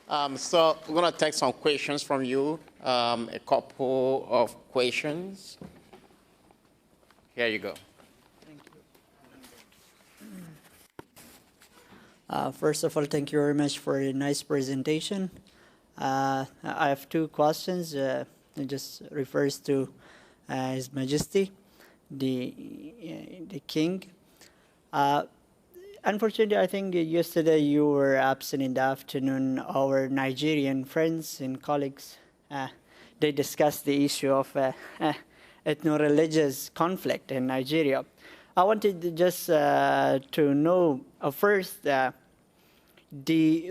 So we're going to take some questions from you, a couple of questions. Here you go. Thank you. First of all, thank you very much for a nice presentation. I have two questions. It just refers to His Majesty, the King. Unfortunately, I think yesterday you were absent in the afternoon. Our Nigerian friends and colleagues, they discussed the issue of ethno-religious conflict in Nigeria. I wanted just to know first the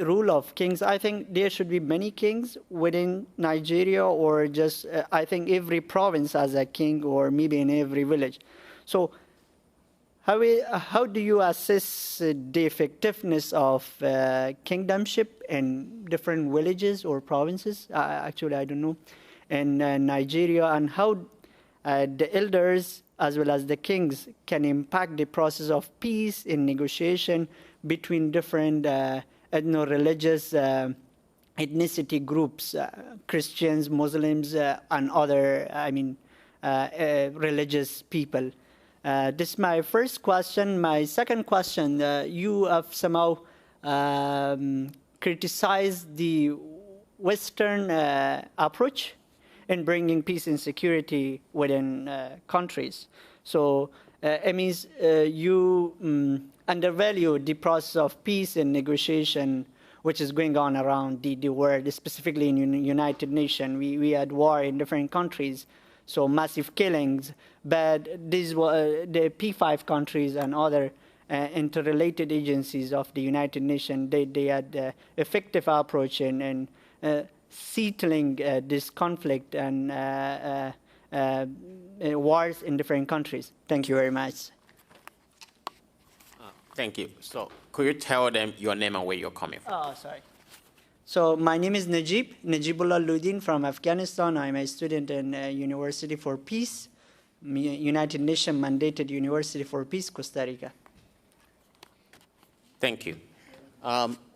rule of kings. I think there should be many kings within Nigeria, or just I think every province has a king, or maybe in every village. So how do you assess the effectiveness of kingdomship in different villages or provinces? Actually, I don't know. In Nigeria, and how the elders as well as the kings can impact the process of peace in negotiation between different ethno-religious ethnicity groups, Christians, Muslims, and other, religious people. This is my first question. My second question, you have somehow criticized the Western approach in bringing peace and security within countries. So it means you undervalue the process of peace and negotiation which is going on around the world, specifically in United Nations. We had war in different countries, so massive killings. But these were the P5 countries and other interrelated agencies of the United Nations. They had effective approach in settling this conflict and wars in different countries. Thank you very much. Thank you. So could you tell them your name and where you're coming from? Oh, sorry. So my name is Najibullah Ludin from Afghanistan. I'm a student in University for Peace, United Nations mandated University for Peace, Costa Rica. Thank you.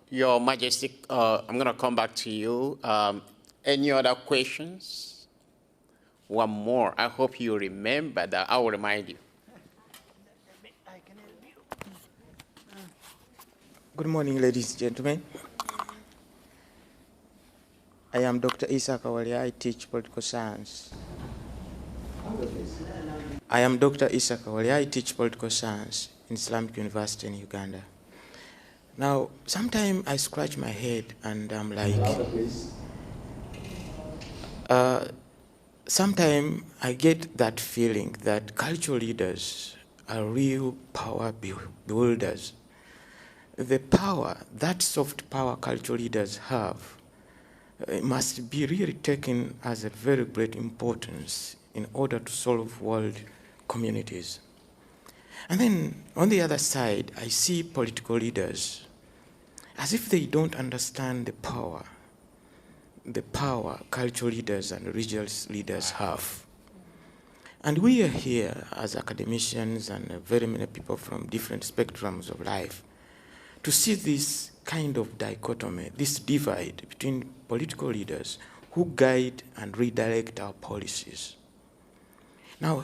Your Majesty, I'm going to come back to you. Any other questions? One more. I hope you remember that. I will remind you. Good morning, ladies and gentlemen. I am Dr. Isa Kawalia. I teach political science. I am Dr. Isa Kawalia. I teach political science in Islamic University in Uganda. Now, sometimes I scratch my head and I'm like, sometimes I get that feeling that cultural leaders are real power builders. The power, that soft power cultural leaders have, must be really taken as a very great importance in order to solve world communities. And then on the other side, I see political leaders as if they don't understand the power cultural leaders and religious leaders have. And we are here as academicians and very many people from different spectrums of life to see this kind of dichotomy, this divide between political leaders who guide and redirect our policies. Now,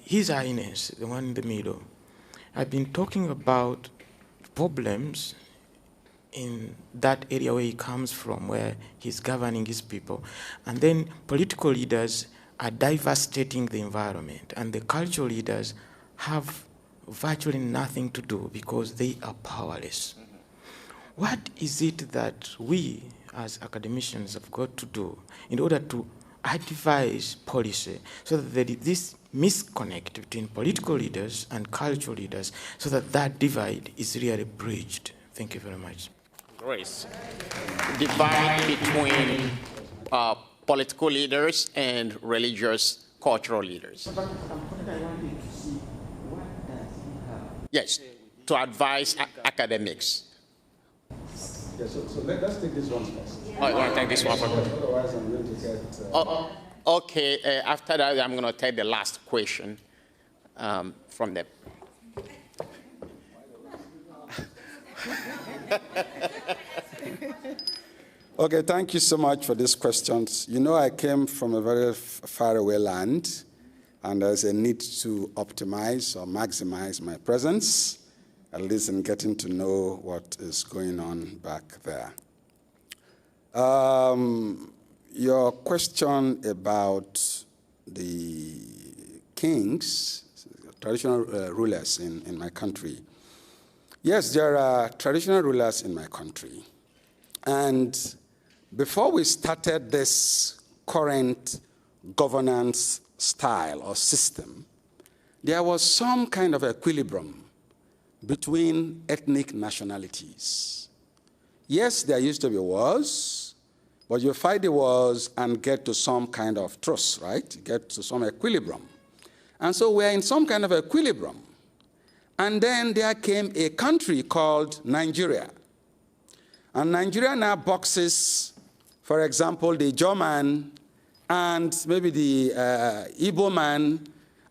His Highness, the one in the middle, I've been talking about problems in that area where he comes from, where he's governing his people. And then political leaders are devastating the environment, and the cultural leaders have virtually nothing to do because they are powerless. What is it that we as academicians have got to do in order to advise policy so that there is this misconnect between political leaders and cultural leaders so that that divide is really bridged? Thank you very much. Grace. Divide between political leaders and religious cultural leaders. Yes, to advise academics. Yeah, so let's take this one first. Oh, you want to take this one first? Otherwise, I'm going to get... Okay, after that, I'm going to take the last question from them. Okay, thank you so much for these questions. You know, I came from a very faraway land, and there's a need to optimize or maximize my presence, at least in getting to know what is going on back there. Your question about the kings, traditional rulers in my country. Yes, there are traditional rulers in my country. And before we started this current governance style or system, there was some kind of equilibrium between ethnic nationalities. Yes, there used to be wars, but you fight the wars and get to some kind of truce, right? Get to some equilibrium. And so we're in some kind of equilibrium. And then there came a country called Nigeria. And Nigeria now boxes, for example, the German and maybe the Igbo man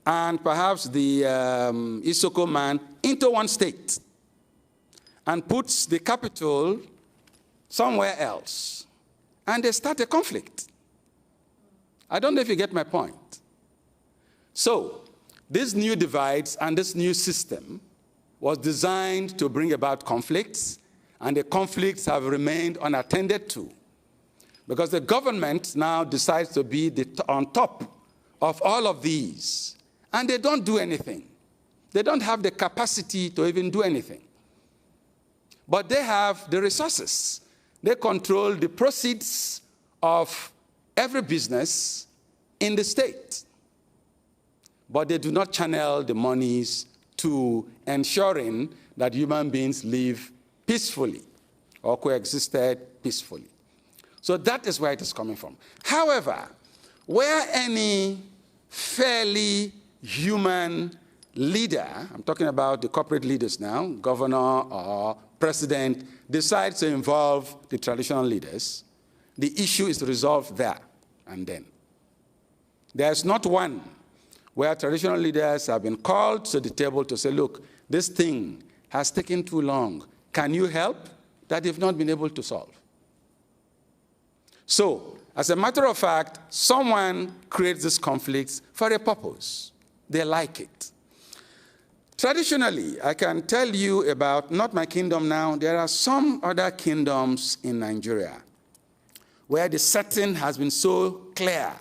and perhaps the Isoko man into one state and puts the capital somewhere else. And they start a conflict. I don't know if you get my point. So, these new divides and this new system was designed to bring about conflicts, and the conflicts have remained unattended to. Because the government now decides to be on top of all of these, and they don't do anything. They don't have the capacity to even do anything. But they have the resources. They control the proceeds of every business in the state. But they do not channel the monies to ensuring that human beings live peacefully or coexisted peacefully. So that is where it is coming from. However, where any fairly human leader, I'm talking about the corporate leaders now, governor or president, decides to involve the traditional leaders, the issue is resolved there and then. There's not one where traditional leaders have been called to the table to say, look, this thing has taken too long. Can you help? That they've not been able to solve. So, as a matter of fact, someone creates this conflict for a purpose. They like it. Traditionally, I can tell you about, not my kingdom now, there are some other kingdoms in Nigeria where the setting has been so clear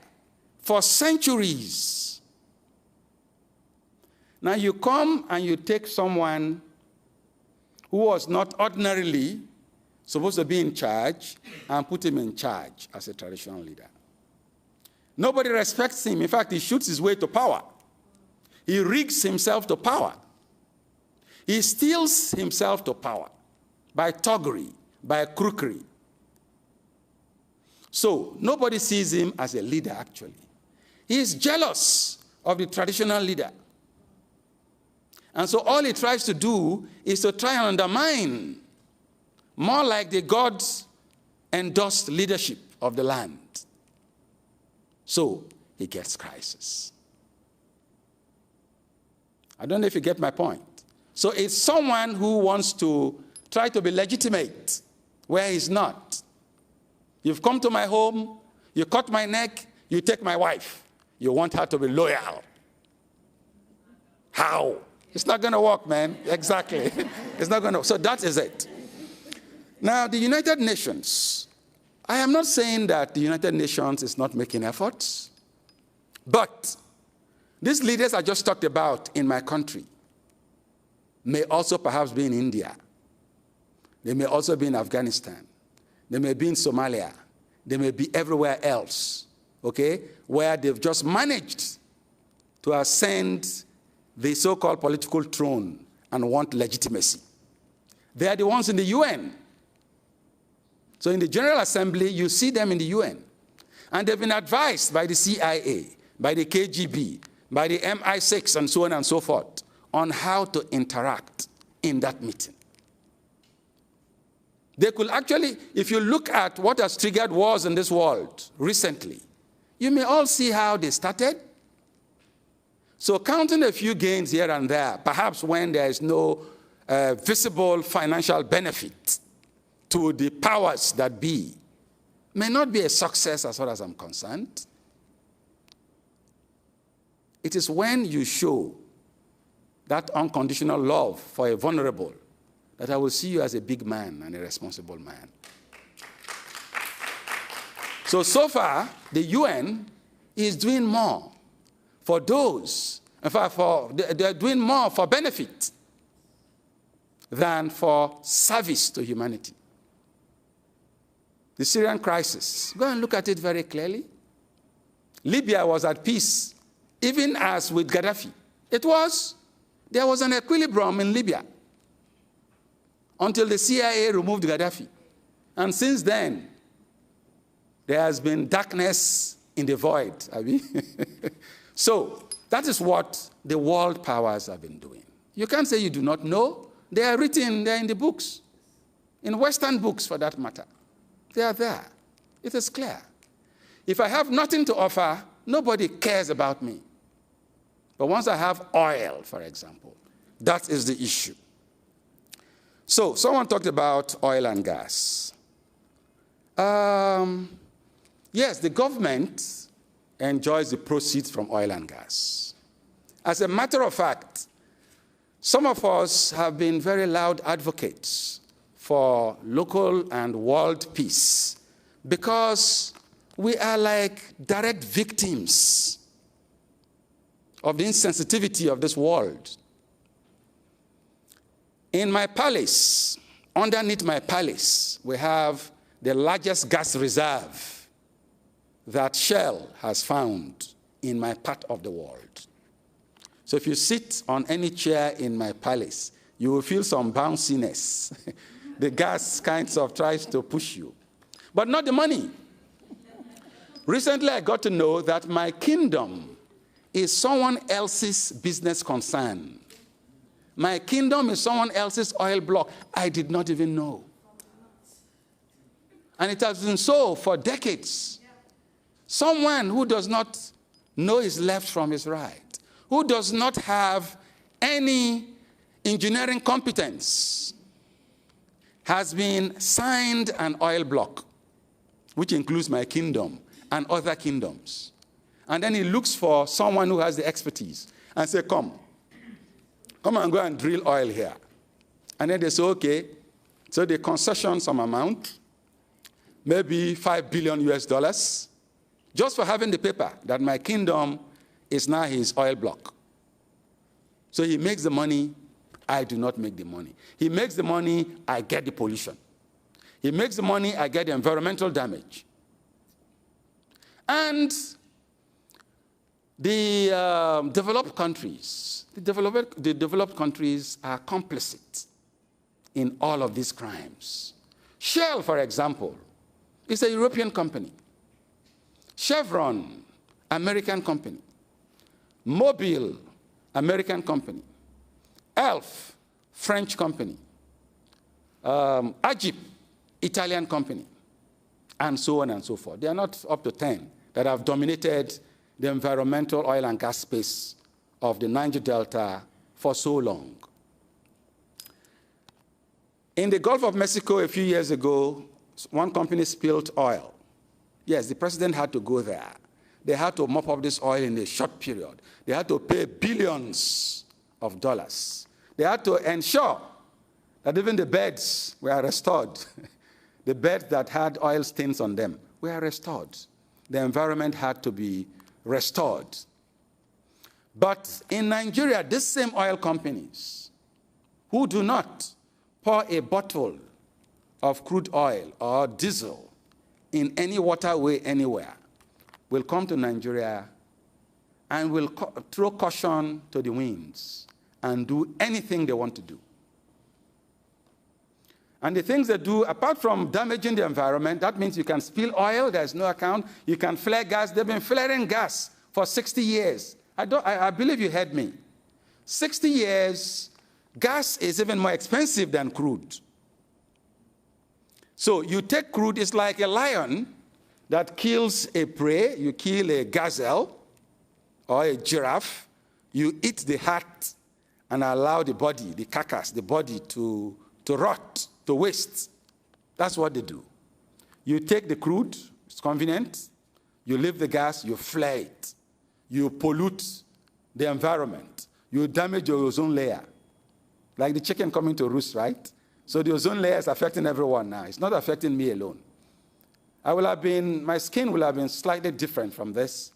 for centuries. Now you come and you take someone who was not ordinarily supposed to be in charge and put him in charge as a traditional leader. Nobody respects him. In fact, he shoots his way to power. He rigs himself to power. He steals himself to power by thuggery, by crookery. So nobody sees him as a leader, actually. He is jealous of the traditional leader. And so all he tries to do is to try and undermine, more like the God-endorsed leadership of the land. So he gets crisis. I don't know if you get my point. So it's someone who wants to try to be legitimate where he's not. You've come to my home, you cut my neck, you take my wife. You want her to be loyal. How? It's not going to work, man. Exactly. It's not going to. So that is it. Now, the United Nations. I am not saying that the United Nations is not making efforts, but these leaders I just talked about in my country may also perhaps be in India. They may also be in Afghanistan. They may be in Somalia. They may be everywhere else, okay, where they've just managed to ascend the so-called political throne and want legitimacy. They are the ones in the UN. So in the General Assembly, you see them in the UN. And they've been advised by the CIA, by the KGB, by the MI6, and so on and so forth, on how to interact in that meeting. They could actually, if you look at what has triggered wars in this world recently, you may all see how they started. So counting a few gains here and there, perhaps when there is no visible financial benefit to the powers that be, may not be a success as far as I'm concerned. It is when you show that unconditional love for a vulnerable that I will see you as a big man and a responsible man. So far, the UN is doing more for those, in fact, they're doing more for benefit than for service to humanity. The Syrian crisis, go and look at it very clearly. Libya was at peace, even as with Gaddafi. There was an equilibrium in Libya until the CIA removed Gaddafi. And since then, there has been darkness in the void. So that is what the world powers have been doing. You can't say you do not know. They are written, they're in the books, in Western books for that matter. They are there. It is clear. If I have nothing to offer, nobody cares about me. But once I have oil, for example, that is the issue. So someone talked about oil and gas. Yes, the government enjoys the proceeds from oil and gas. As a matter of fact, some of us have been very loud advocates for local and world peace because we are like direct victims of the insensitivity of this world. In my palace, underneath my palace, we have the largest gas reserve that Shell has found in my part of the world. So if you sit on any chair in my palace, you will feel some bounciness. The gas kind of tries to push you, but not the money. Recently, I got to know that my kingdom is someone else's business concern. My kingdom is someone else's oil block. I did not even know. And it has been so for decades. Someone who does not know his left from his right, who does not have any engineering competence, has been signed an oil block, which includes my kingdom and other kingdoms. And then he looks for someone who has the expertise and say, come and go and drill oil here. And then they say, okay. So they concession some amount, maybe $5 billion US, just for having the paper that my kingdom is now his oil block. So he makes the money, I do not make the money. He makes the money, I get the pollution. He makes the money, I get the environmental damage. And the developed countries are complicit in all of these crimes. Shell, for example, is a European company. Chevron, American company. Mobil, American company. Elf, French company. Agip, Italian company. And so on and so forth. They are not up to 10 that have dominated the environmental oil and gas space of the Niger Delta for so long. In the Gulf of Mexico a few years ago, one company spilled oil. Yes, the president had to go there. They had to mop up this oil in a short period. They had to pay billions of dollars. They had to ensure that even the beds were restored. The beds that had oil stains on them were restored. The environment had to be restored. But in Nigeria, these same oil companies who do not pour a bottle of crude oil or diesel in any waterway anywhere will come to Nigeria and will throw caution to the winds and do anything they want to do. And the things they do, apart from damaging the environment, that means you can spill oil, there's no account. You can flare gas. They've been flaring gas for 60 years. I believe you heard me. 60 years, gas is even more expensive than crude. So you take crude, it's like a lion that kills a prey. You kill a gazelle or a giraffe. You eat the heart and allow the body, the carcass, the body to rot, to waste. That's what they do. You take the crude, it's convenient. You leave the gas, you flare it. You pollute the environment. You damage your ozone layer. Like the chicken coming to roost, right? So the ozone layer is affecting everyone now. It's not affecting me alone. My skin will have been slightly different from this,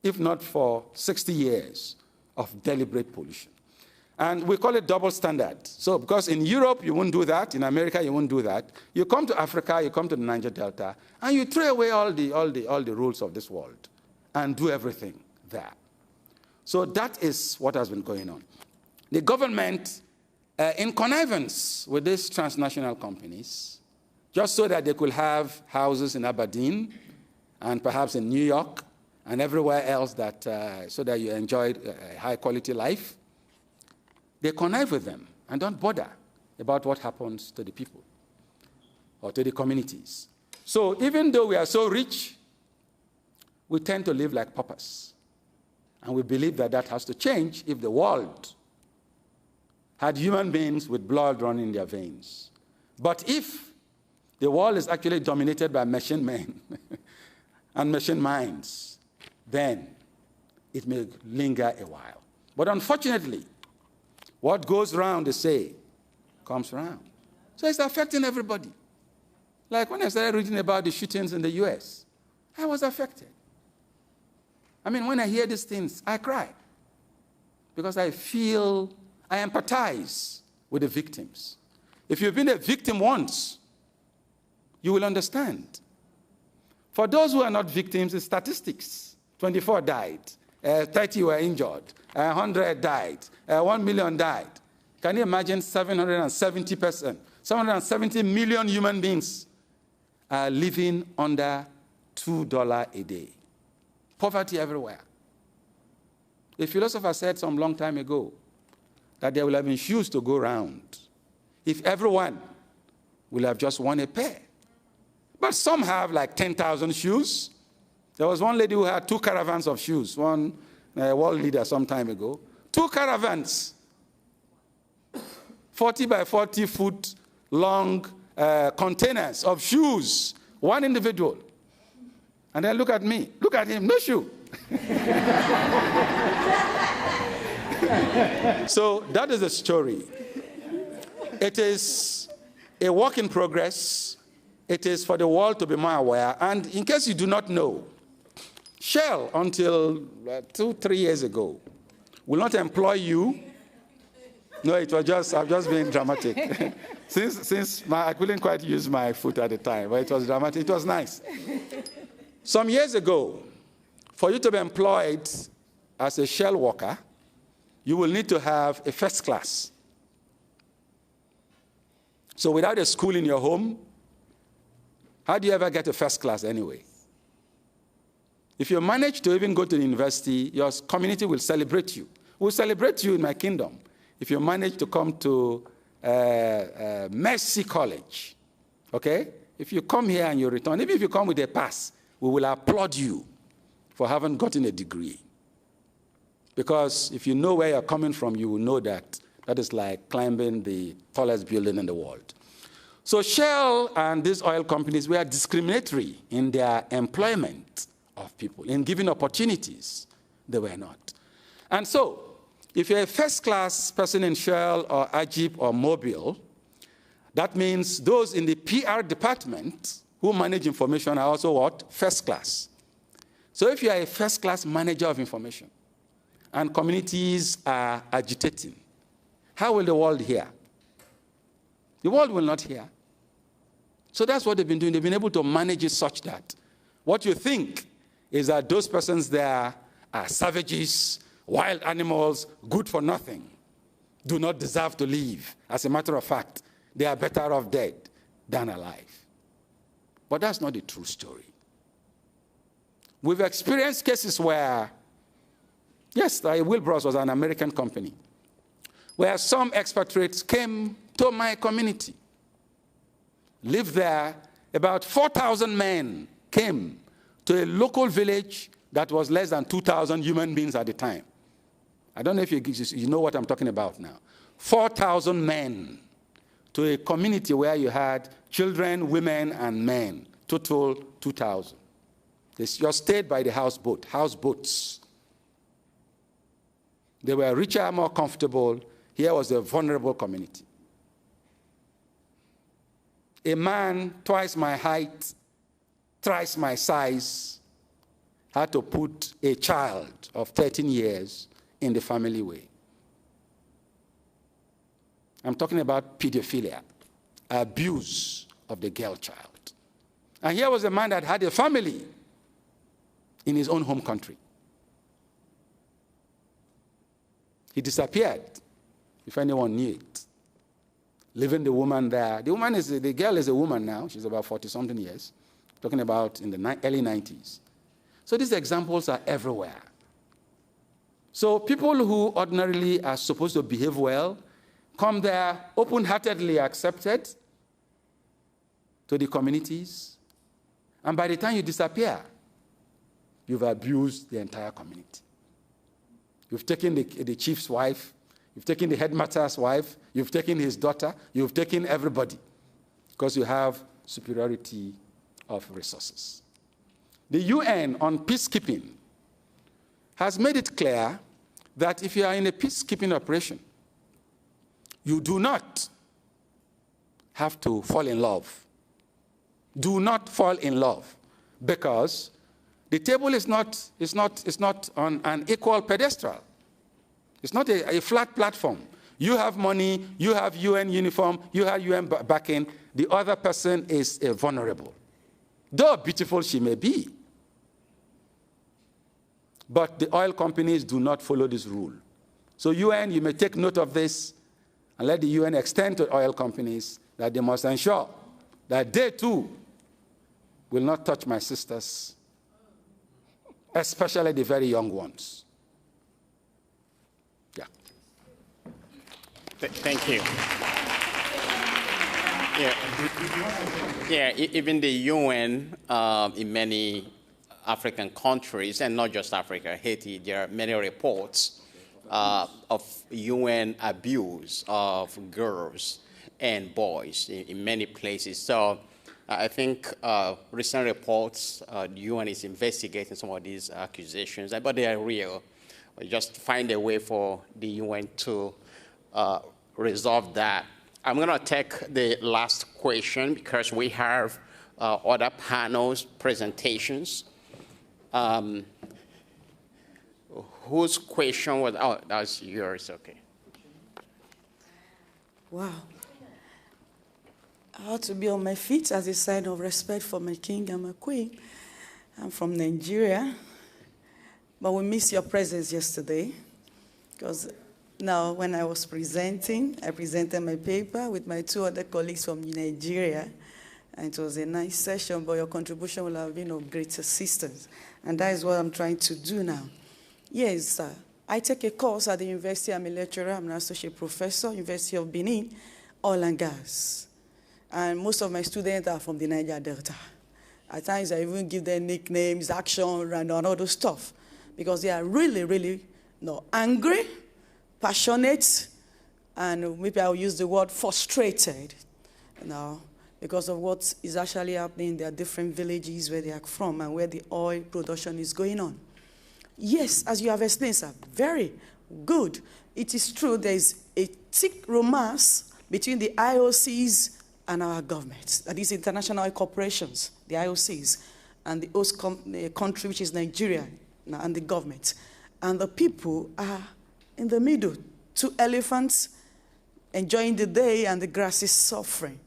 if not for 60 years of deliberate pollution. And we call it double standard. So because in Europe, you won't do that. In America, you won't do that. You come to Africa, you come to the Niger Delta, and you throw away all the rules of this world and do everything there. So that is what has been going on. The government, in connivance with these transnational companies, just so that they could have houses in Aberdeen and perhaps in New York and everywhere else so that you enjoy a high-quality life, they connive with them and don't bother about what happens to the people or to the communities. So even though we are so rich, we tend to live like paupers. And we believe that that has to change if the world had human beings with blood running in their veins. But if the world is actually dominated by machine men and machine minds, then it may linger a while. But unfortunately, what goes round, they say, comes round. So it's affecting everybody. Like when I started reading about the shootings in the US, I was affected. I mean, when I hear these things, I cry. Because I empathize with the victims. If you've been a victim once, you will understand. For those who are not victims, it's statistics. 24 died, 30 were injured, 100 died, 1 million died. Can you imagine 770 million human beings are living under $2 a day? Poverty everywhere. A philosopher said some long time ago that there will have been shoes to go round if everyone will have just won a pair. But some have like 10,000 shoes. There was one lady who had 2 caravans of shoes, one world leader some time ago. 2 caravans, 40 by 40 foot long containers of shoes, one individual. And then look at me, look at him, no shoe. So that is the story. It is a work in progress. It is for the world to be more aware. And in case you do not know, Shell, until 2-3 years ago, will not employ you. No, it was just, I've just been dramatic. since I couldn't quite use my foot at the time, but it was dramatic. It was nice. Some years ago, for you to be employed as a Shell worker, you will need to have a first class. So without a school in your home, how do you ever get a first class anyway? If you manage to even go to the university, your community will celebrate you. We'll celebrate you in my kingdom if you manage to come to Mercy College, okay? If you come here and you return, even if you come with a pass, we will applaud you for having gotten a degree. Because if you know where you're coming from, you will know that that is like climbing the tallest building in the world. So Shell and these oil companies were discriminatory in their employment of people, in giving opportunities. They were not. And so, if you're a first-class person in Shell or Ajib or Mobil, that means those in the PR department who manage information are also what? First class. So if you are a first-class manager of information and communities are agitating, how will the world hear? The world will not hear. So that's what they've been doing. They've been able to manage it such that what you think is that those persons there are savages, wild animals, good for nothing, do not deserve to live. As a matter of fact, they are better off dead than alive. But that's not the true story. We've experienced cases where, yes, Wilbur's was an American company, where some expatriates came to my community, lived there. About 4,000 men came to a local village that was less than 2,000 human beings at the time. I don't know if you know what I'm talking about now. 4,000 men to a community where you had children, women, and men, total 2,000. They just stayed by the houseboats. They were richer, more comfortable. Here was a vulnerable community. A man twice my height, thrice my size, had to put a child of 13 years in the family way. I'm talking about pedophilia, abuse of the girl child. And here was a man that had a family in his own home country. He disappeared, if anyone knew it, leaving the woman there. The girl is a woman now. She's about 40-something years, talking about in the early 90s. So these examples are everywhere. So people who ordinarily are supposed to behave well come there open-heartedly accepted to the communities, and by the time you disappear, you've abused the entire community. You've taken the chief's wife, you've taken the headmaster's wife, you've taken his daughter, you've taken everybody, because you have superiority of resources. The UN on peacekeeping has made it clear that if you are in a peacekeeping operation, you do not have to fall in love. Do not fall in love, because the table is not on an equal pedestal. It's not a flat platform. You have money, you have UN uniform, you have UN backing. The other person is vulnerable, though beautiful she may be. But the oil companies do not follow this rule. So UN, you may take note of this and let the UN extend to oil companies that they must ensure that they too will not touch my sisters, especially the very young ones. Yeah. Thank you. Yeah, even the UN in many African countries, and not just Africa, Haiti, there are many reports of UN abuse of girls and boys in many places. So I think recent reports, the UN is investigating some of these accusations, but they are real. We just find a way for the UN to resolve that. I'm going to take the last question because we have other panels, presentations. Whose question was, oh, that's yours, okay. Wow. I ought to be on my feet as a sign of respect for my king and my queen. I'm from Nigeria, but we missed your presence yesterday because now when I was presenting, I presented my paper with my two other colleagues from Nigeria, and it was a nice session, but your contribution will have been of great assistance, and that is what I'm trying to do now. Yes, I take a course at the university. I'm a lecturer. I'm an associate professor, University of Benin, oil and gas. And most of my students are from the Niger Delta. At times, I even give them nicknames, action, and all those stuff, because they are really, really angry, passionate, and maybe I'll use the word frustrated, because of what is actually happening in their different villages where they are from and where the oil production is going on. Yes, as you have explained, sir, very good. It is true there is a thick romance between the IOCs and our government, that is international corporations, the IOCs, and the host country, which is Nigeria, and the government. And the people are in the middle, two elephants enjoying the day and the grass is suffering.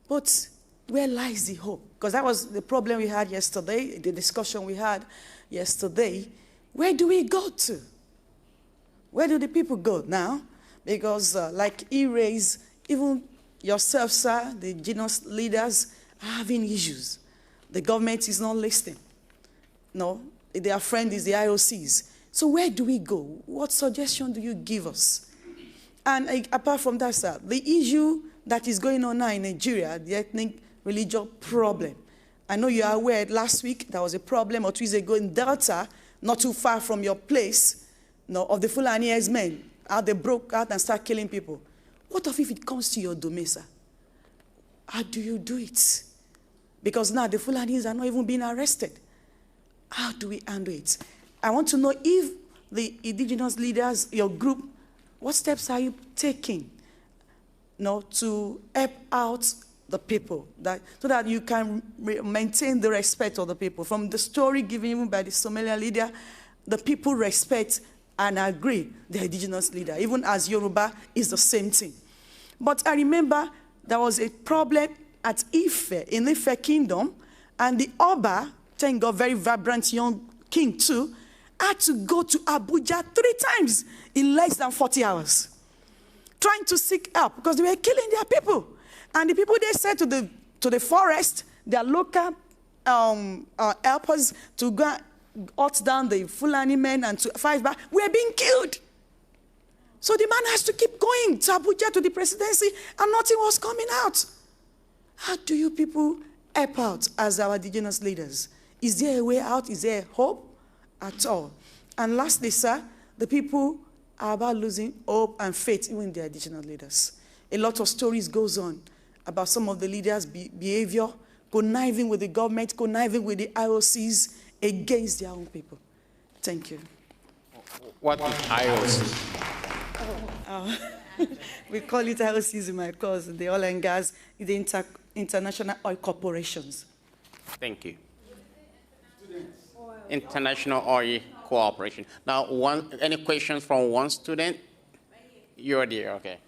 But where lies the hope? Because that was the problem we had yesterday, the discussion we had yesterday. Where do we go to? Where do the people go now? Because like E-Rays, even yourself, sir, the genus leaders are having issues. The government is not listening. No, their friend is the IOCs. So where do we go? What suggestion do you give us? And apart from that, sir, the issue that is going on now in Nigeria, the ethnic religious problem. I know you are aware last week there was a problem or 2 years ago in Delta, not too far from your place, of the Fulani men. How they broke out and started killing people. What if it comes to your domain, sir? How do you do it? Because now the Fulanis are not even being arrested. How do we handle it? I want to know if the indigenous leaders, your group, what steps are you taking to help out the people, so that you can maintain the respect of the people? From the story given even by the Somalian leader, the people respect and agree the indigenous leader, even as Yoruba is the same thing. But I remember there was a problem at Ife, in Ife Kingdom, and the Oba, thank God, very vibrant young king too, had to go to Abuja 3 times in less than 40 hours, trying to seek help because they were killing their people. And the people, they said to the forest, their local helpers, to go hunt down the Fulani men and to fight back, were being killed. So the man has to keep going to Abuja, to the presidency, and nothing was coming out. How do you people help out as our indigenous leaders? Is there a way out? Is there hope at all? And lastly, sir, the people are about losing hope and faith even in their indigenous leaders. A lot of stories goes on about some of the leaders' behavior, conniving with the government, conniving with the IOCs against their own people. Thank you. What is IOC? We call it IOCs in my course, the oil and gas, the international oil corporations. Thank you. International Oil Cooperation. Now, any questions from one student? You're there, okay.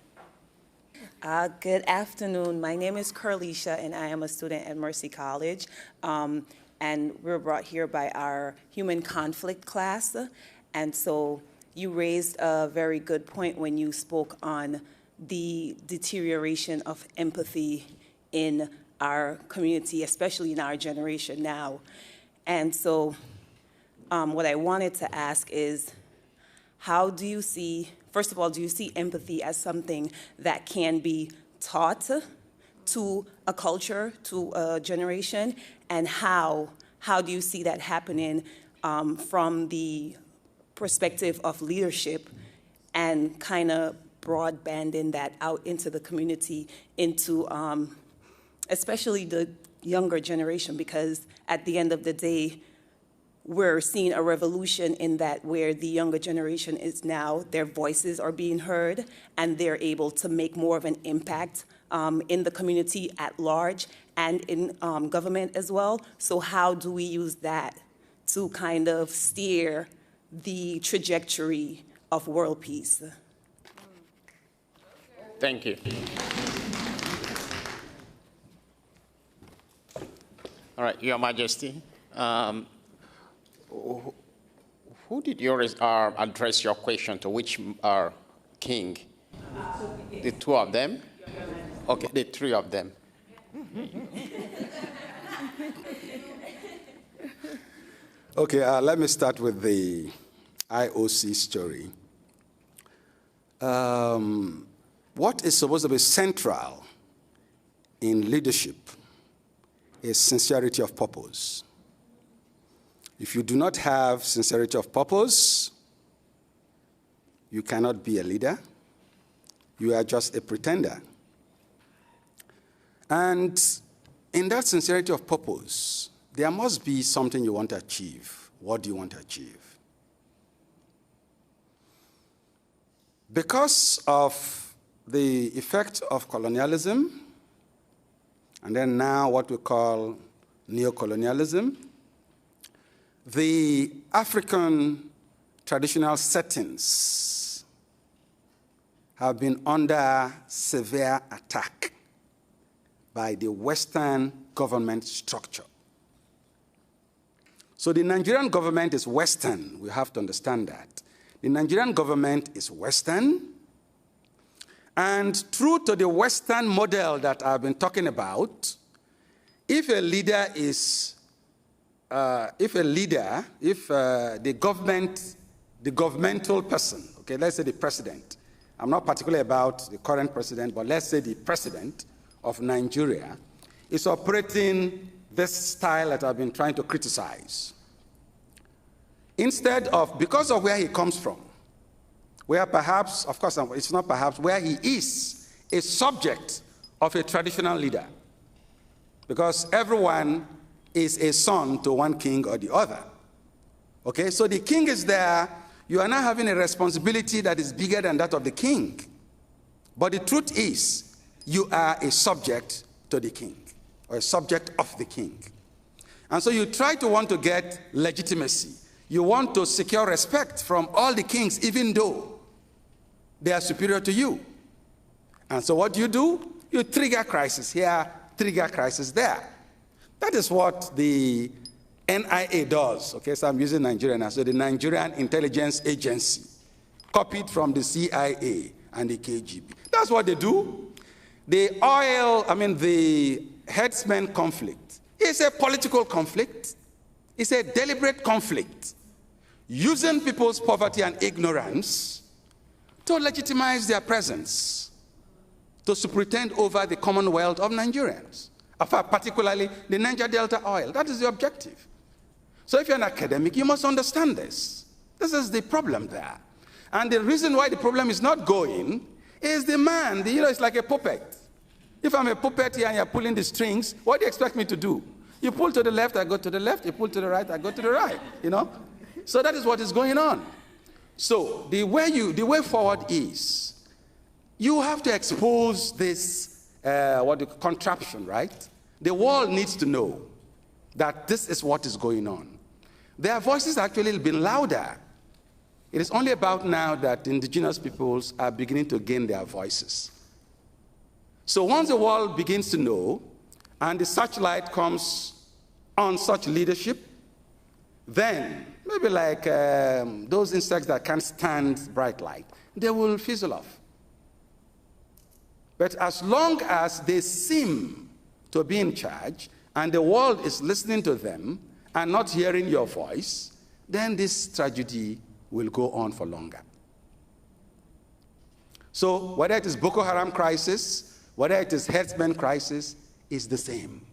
Good afternoon. My name is Carlisha, and I am a student at Mercy College. And we're brought here by our human conflict class. And so you raised a very good point when you spoke on the deterioration of empathy in our community, especially in our generation now. And so what I wanted to ask is, how do you see, first of all, do you see empathy as something that can be taught to a culture, to a generation? And how do you see that happening from the perspective of leadership and kind of broadbanding that out into the community, into especially the younger generation? Because at the end of the day, we're seeing a revolution in that where the younger generation is now, their voices are being heard and they're able to make more of an impact in the community at large and in government as well. So how do we use that to kind of steer the trajectory of world peace? Thank you. All right, Your Majesty. Who did you address your question to? Which king? The 2 of them? Okay, the 3 of them. Okay, let me start with the IOC story. What is supposed to be central in leadership is sincerity of purpose. If you do not have sincerity of purpose, you cannot be a leader. You are just a pretender. And in that sincerity of purpose, there must be something you want to achieve. What do you want to achieve? Because of the effect of colonialism, and then now what we call neocolonialism, the African traditional settings have been under severe attack by the Western government structure. So the Nigerian government is Western. We have to understand that. The Nigerian government is Western, and true to the Western model that I've been talking about, if a leader is the governmental person, okay, let's say the president, I'm not particularly about the current president, but let's say the president of Nigeria is operating this style that I've been trying to criticize. Instead of, because of where he comes from, where perhaps, of course, it's not perhaps, where he is a subject of a traditional leader. because everyone is a son to one king or the other. Okay, so the king is there. You are now having a responsibility that is bigger than that of the king. But the truth is, you are a subject to the king, or a subject of the king. And so you try to want to get legitimacy. You want to secure respect from all the kings, even though they are superior to you. And so what do? You trigger crisis here, trigger crisis there. That is what the NIA does. Okay, so I'm using Nigeria now. So the Nigerian Intelligence Agency, copied from the CIA and the KGB. That's what they do. The herdsmen conflict is a political conflict. It's a deliberate conflict, using people's poverty and ignorance to legitimize their presence, to superintend over the commonwealth of Nigerians, particularly the Niger Delta oil. That is the objective. So if you're an academic, you must understand this. This is the problem there. And the reason why the problem is not going is the man. It's like a puppet. If I'm a puppet here and you're pulling the strings, what do you expect me to do? You pull to the left, I go to the left. You pull to the right, I go to the right. So that is what is going on. So the way forward is, you have to expose this contraption, right? The world needs to know that this is what is going on. Their voices actually have been louder. It is only about now that indigenous peoples are beginning to gain their voices. So once the world begins to know, and the searchlight comes on such leadership, then maybe like those insects that can't stand bright light, they will fizzle off. But as long as they seem to be in charge, and the world is listening to them and not hearing your voice, then this tragedy will go on for longer. So whether it is Boko Haram crisis, whether it is herdsmen crisis, is the same.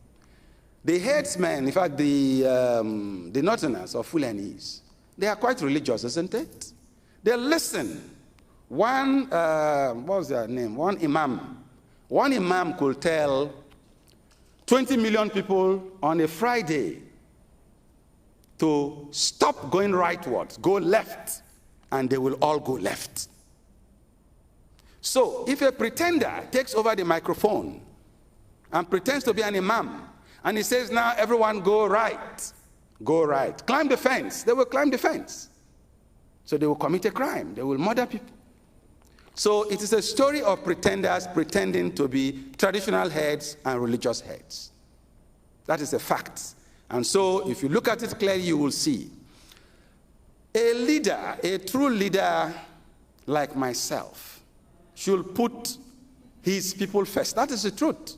The herdsmen, in fact, the Northerners or Fulanese, they are quite religious, isn't it? They listen. What was their name? One imam could tell 20 million people on a Friday to stop going rightwards, go left, and they will all go left. So if a pretender takes over the microphone and pretends to be an imam, and he says, now everyone go right, climb the fence, they will climb the fence. So they will commit a crime, they will murder people. So it is a story of pretenders pretending to be traditional heads and religious heads. That is a fact. And so if you look at it clearly, you will see a leader, a true leader like myself, should put his people first. That is the truth.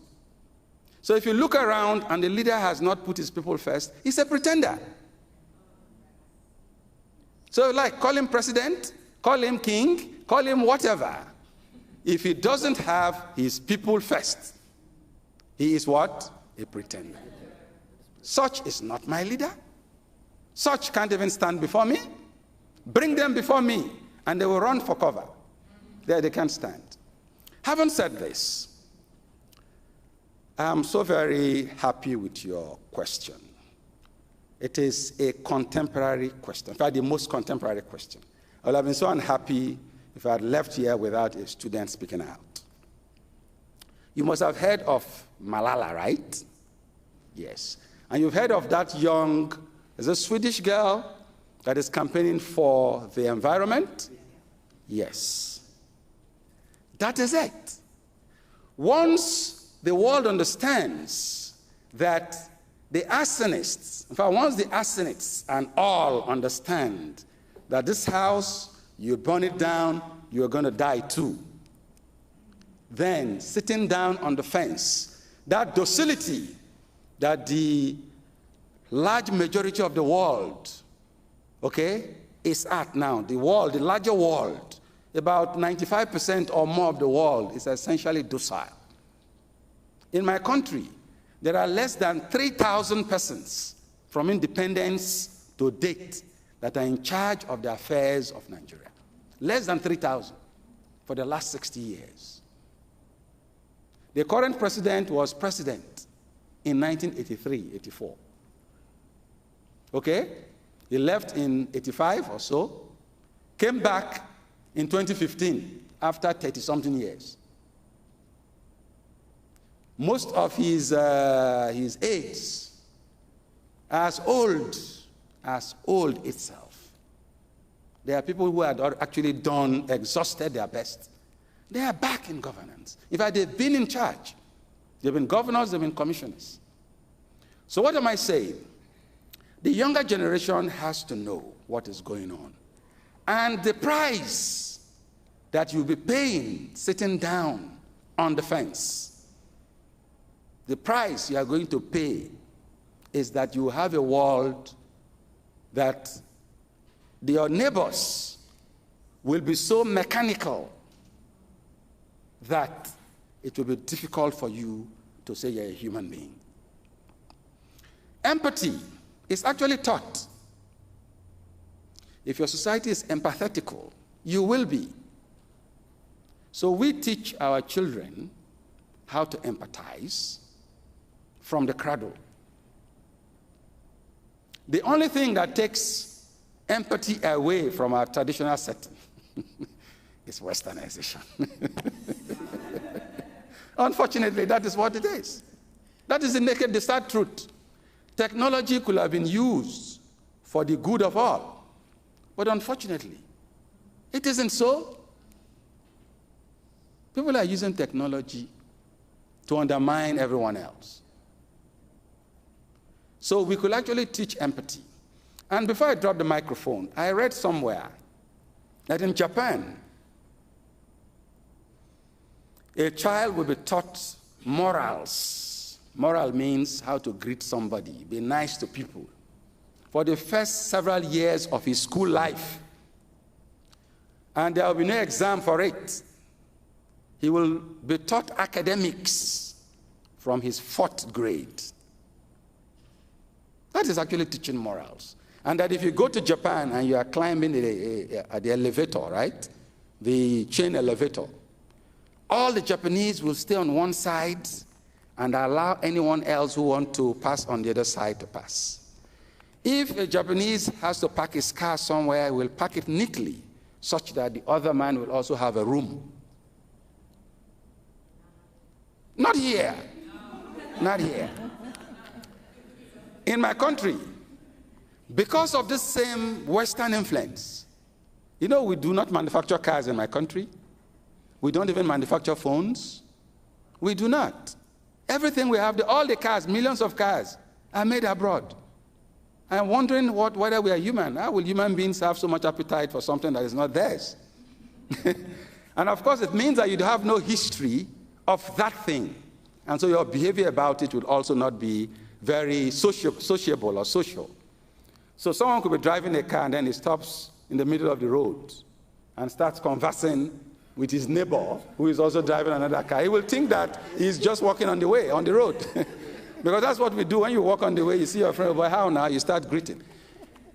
So if you look around and the leader has not put his people first, he's a pretender. So call him president, call him king, call him whatever. If he doesn't have his people first, he is what? A pretender. Such is not my leader. Such can't even stand before me. Bring them before me, and they will run for cover. There they can't stand. Having said this, I'm so very happy with your question. It is a contemporary question. In fact, the most contemporary question. I would have been so unhappy if I had left here without a student speaking out. You must have heard of Malala, right? Yes. And you've heard of that young, is a Swedish girl that is campaigning for the environment? Yes. That is it. Once the world understands that the arsonists, in fact, once the arsonists and all understand that this house, you burn it down, you're going to die too, then sitting down on the fence, that docility that the large majority of the world, is at now, the world, the larger world, about 95% or more of the world is essentially docile. In my country, there are less than 3,000 persons from independence to date that are in charge of the affairs of Nigeria. Less than 3,000 for the last 60 years. The current president was president in 1983, 84. Okay? He left in 85 or so, came back in 2015 after 30-something years. Most of his aides are as old itself. There are people who had actually exhausted their best. They are back in governance. In fact, they've been in charge. They've been governors, they've been commissioners. So what am I saying? The younger generation has to know what is going on. And the price that you'll be paying sitting down on the fence, the price you are going to pay is that you have a world that your neighbors will be so mechanical that it will be difficult for you to say you're a human being. Empathy is actually taught. If your society is empathetical, you will be. So we teach our children how to empathize from the cradle. The only thing that takes empathy away from our traditional setting is westernization. Unfortunately, that is what it is. That is the naked, the sad truth. Technology could have been used for the good of all, but unfortunately, it isn't so. People are using technology to undermine everyone else. So we could actually teach empathy. And before I drop the microphone, I read somewhere that in Japan, a child will be taught morals. Moral means how to greet somebody, be nice to people, for the first several years of his school life. And there will be no exam for it. He will be taught academics from his 4th grade. That is actually teaching morals. And that if you go to Japan and you are climbing the elevator, right? The chain elevator, all the Japanese will stay on one side and allow anyone else who wants to pass on the other side to pass. If a Japanese has to park his car somewhere, he will park it neatly, such that the other man will also have a room. Not here. Not here. In my country, because of this same Western influence, you know, we do not manufacture cars in my country. We don't even manufacture phones. We do not. Everything we have, all the cars, millions of cars, are made abroad. I'm wondering whether we are human. How will human beings have so much appetite for something that is not theirs? And of course, it means that you have no history of that thing. And so your behavior about it would also not be very sociable or social. So someone could be driving a car and then he stops in the middle of the road and starts conversing with his neighbor who is also driving another car. He will think that he's just walking on the way, on the road. Because that's what we do. When you walk on the way, you see your friend, but how now? You start greeting.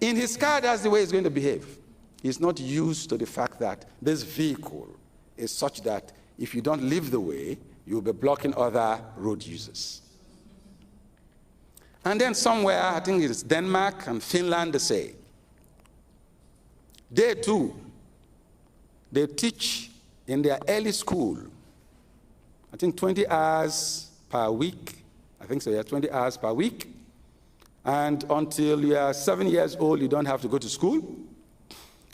In his car, that's the way he's going to behave. He's not used to the fact that this vehicle is such that if you don't leave the way, you'll be blocking other road users. And then somewhere, I think it's Denmark and Finland, they say, they too, they teach in their early school, I think 20 hours per week. I think so, yeah, 20 hours per week. And until you are 7 years old, you don't have to go to school.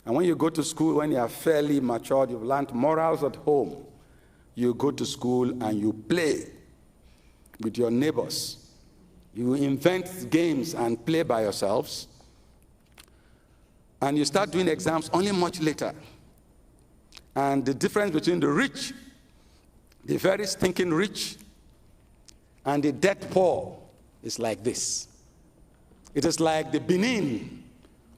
And when you go to school, when you are fairly matured, you've learned morals at home, you go to school and you play with your neighbors. You invent games and play by yourselves. And you start doing exams only much later. And the difference between the rich, the very stinking rich, and the dead poor is like this. It is like the Benin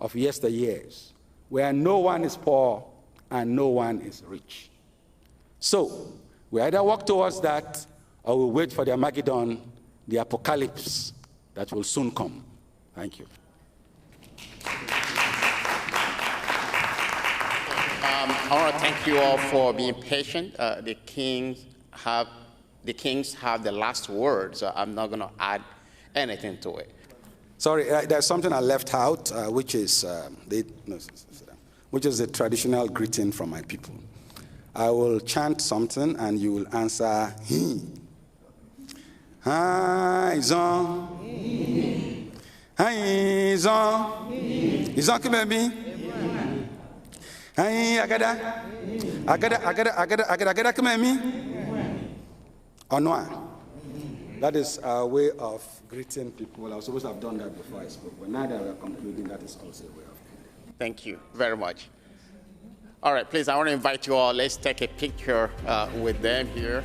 of yesteryears, where no one is poor and no one is rich. So, we either walk towards that or we wait for the Armageddon, the apocalypse that will soon come. Thank you. I want to thank you all for being patient. The kings have the kings have the last word, so I'm not going to add anything to it. Sorry, there's something I left out, which is the traditional greeting from my people. I will chant something, and you will answer he. Hi, Zon. Hi, Zon. Zon, baby. Hi, Agada. Agada, come at me. Or no? That is our way of greeting people. I was supposed to have done that before I spoke, but now that we're concluding, that is also a way of greeting. Thank you very much. All right, please, I want to invite you all. Let's take a picture with them here.